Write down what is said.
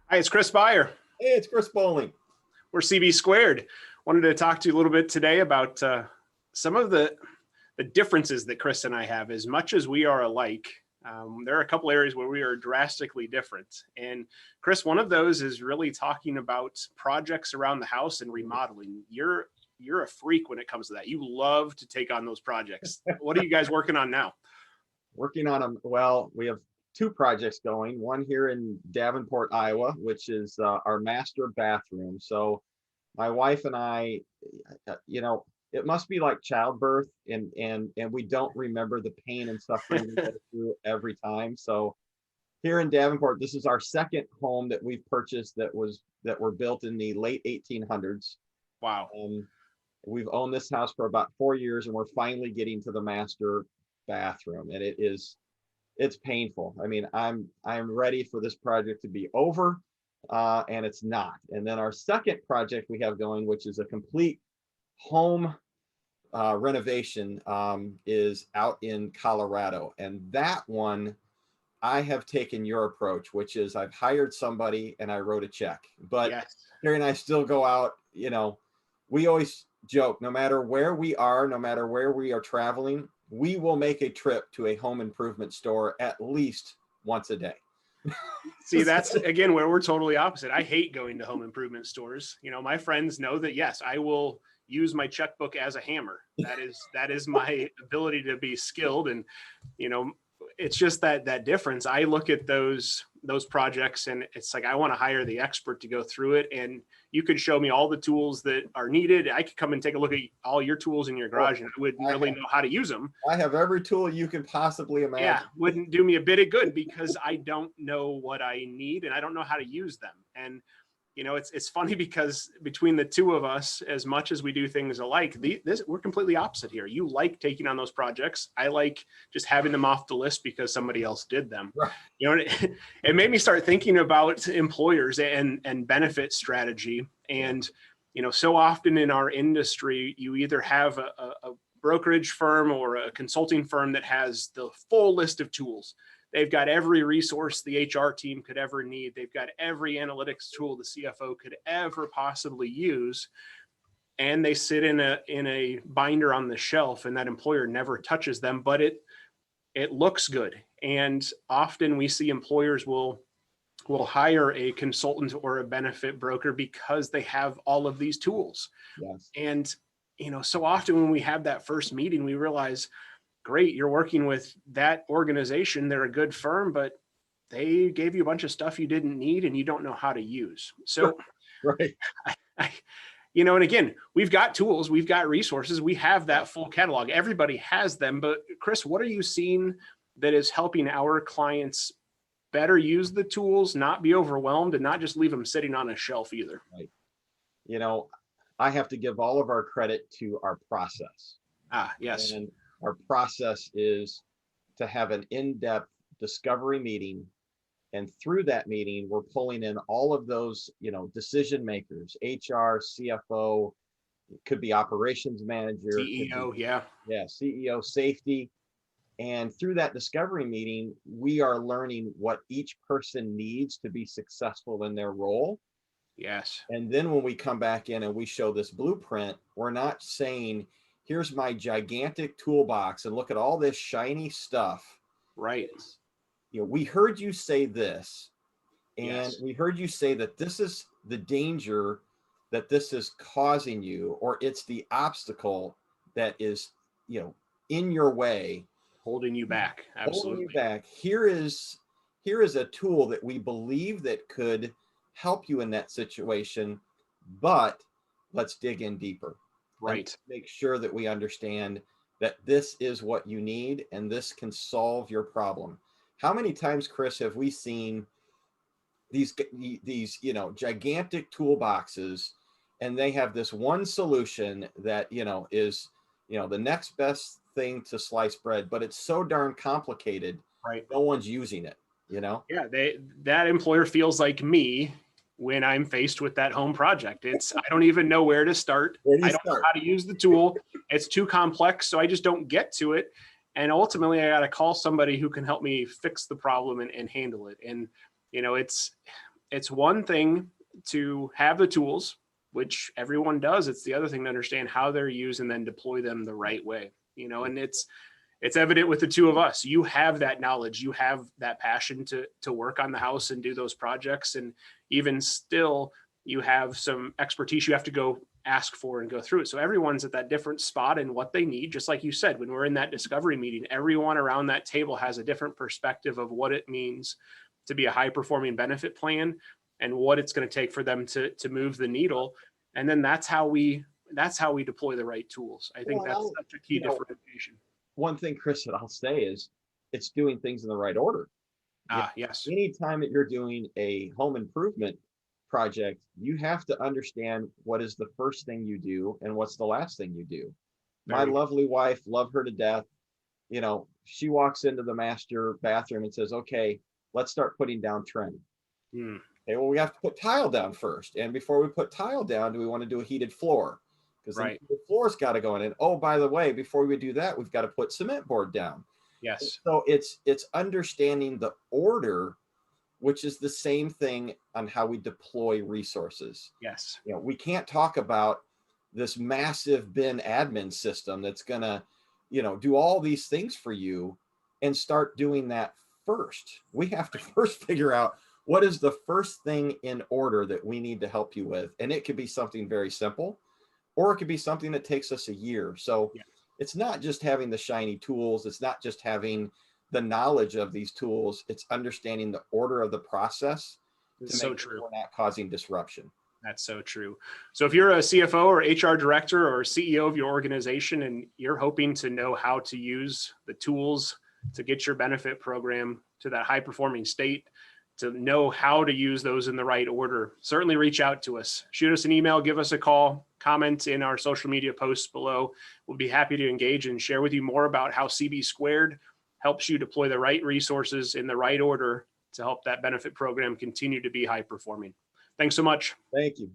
Hi, it's Chris Beyer. Hey, it's Chris Bowling. We're CB Squared. Wanted to talk to you a little bit today about some of the differences that Chris and I have. As much as we are alike, there are a couple areas where we are drastically different. And Chris, one of those is really talking about projects around the house and remodeling. You're a freak when it comes to that. You love to take on those projects. What are you guys working on now? Working on them. Well, we have two projects going. One here in Davenport, Iowa, which is our master bathroom. So my wife and I, it must be like childbirth, and we don't remember the pain and suffering we go through every time. So here in Davenport, this is our second home that we've purchased that were built in the late 1800s. Wow. We've owned this house for about 4 years, and we're finally getting to the master bathroom, and it's painful. I mean, I'm ready for this project to be over, and it's not. And then our second project we have going, which is a complete home renovation, is out in Colorado. And that one, I have taken your approach, which is I've hired somebody and I wrote a check. But Yes. Gary and I still go out. We always joke, no matter where we are, no matter where we are traveling, we will make a trip to a home improvement store at least once a day. See, that's again where we're totally opposite. I hate going to home improvement stores. My friends know that, yes, I will use my checkbook as a hammer. That is my ability to be skilled. And, it's just that difference. I look at those projects and it's like, I want to hire the expert to go through it. And you could show me all the tools that are needed. I could come and take a look at all your tools in your garage and I wouldn't really know how to use them. I have every tool you can possibly imagine. Yeah, wouldn't do me a bit of good because I don't know what I need and I don't know how to use them. And it's funny because between the two of us, as much as we do things alike, we're completely opposite here. You like taking on those projects. I like just having them off the list because somebody else did them. Right. It made me start thinking about employers and benefit strategy. And, so often in our industry, you either have a brokerage firm or a consulting firm that has the full list of tools. They've got every resource the HR team could ever need. They've got every analytics tool the CFO could ever possibly use. And they sit in a binder on the shelf and that employer never touches them, but it looks good. And often we see employers will hire a consultant or a benefit broker because they have all of these tools. Yes. And, so often when we have that first meeting, we realize, great, you're working with that organization. They're a good firm, but they gave you a bunch of stuff you didn't need and you don't know how to use. So, right. And again, we've got tools, we've got resources, we have that full catalog. Everybody has them. But Chris, what are you seeing that is helping our clients better use the tools, not be overwhelmed, and not just leave them sitting on a shelf either? Right. I have to give all of our credit to our process. Yes. And our process is to have an in-depth discovery meeting. And through that meeting, we're pulling in all of those, decision makers, HR, CFO, it could be operations manager, CEO, yeah, CEO, safety. And through that discovery meeting, we are learning what each person needs to be successful in their role. Yes. And then when we come back in and we show this blueprint, we're not saying, here's my gigantic toolbox and look at all this shiny stuff. Right. We heard you say this, and yes. we heard you say that this is the danger that this is causing you, or it's the obstacle that is, in your way, holding you back. Absolutely. Holding you back. Here is a tool that we believe that could help you in that situation, but let's dig in deeper. Right. Make sure that we understand that this is what you need and this can solve your problem. How many times, Chris, have we seen these gigantic toolboxes and they have this one solution that, is, the next best thing to slice bread, but it's so darn complicated. Right. No one's using it, Yeah, that employer feels like me when I'm faced with that home project. I don't even know where to start. I don't know how to use the tool. It's too complex, so I just don't get to it. And ultimately, I got to call somebody who can help me fix the problem and handle it. And, it's one thing to have the tools, which everyone does. It's the other thing to understand how they're used and then deploy them the right way, and it's evident with the two of us. You have that knowledge, you have that passion to work on the house and do those projects. And even still, you have some expertise you have to go ask for and go through it. So everyone's at that different spot in what they need. Just like you said, when we're in that discovery meeting, everyone around that table has a different perspective of what it means to be a high performing benefit plan and what it's going to take for them to move the needle. And then that's how we deploy the right tools. I think that's such a key differentiation. One thing, Chris, that I'll say is it's doing things in the right order. Yes. Anytime that you're doing a home improvement project, you have to understand what is the first thing you do and what's the last thing you do. My lovely wife, love her to death. She walks into the master bathroom and says, okay, let's start putting down trim. Okay, well, we have to put tile down first. And before we put tile down, do we want to do a heated floor? Because the floor's got to go in. And oh, by the way, before we do that, we've got to put cement board down. Yes. So it's understanding the order, which is the same thing on how we deploy resources. Yes. We can't talk about this massive bin admin system that's going to, do all these things for you and start doing that first. We have to first figure out what is the first thing in order that we need to help you with. And it could be something very simple, or it could be something that takes us a year. So it's not just having the shiny tools. It's not just having the knowledge of these tools. It's understanding the order of the process to make sure we're not causing disruption. That's so true. So if you're a CFO or HR director or CEO of your organization and you're hoping to know how to use the tools to get your benefit program to that high performing state, to know how to use those in the right order, certainly reach out to us. Shoot us an email, give us a call, comment in our social media posts below. We'll be happy to engage and share with you more about how CB Squared helps you deploy the right resources in the right order to help that benefit program continue to be high performing. Thanks so much. Thank you.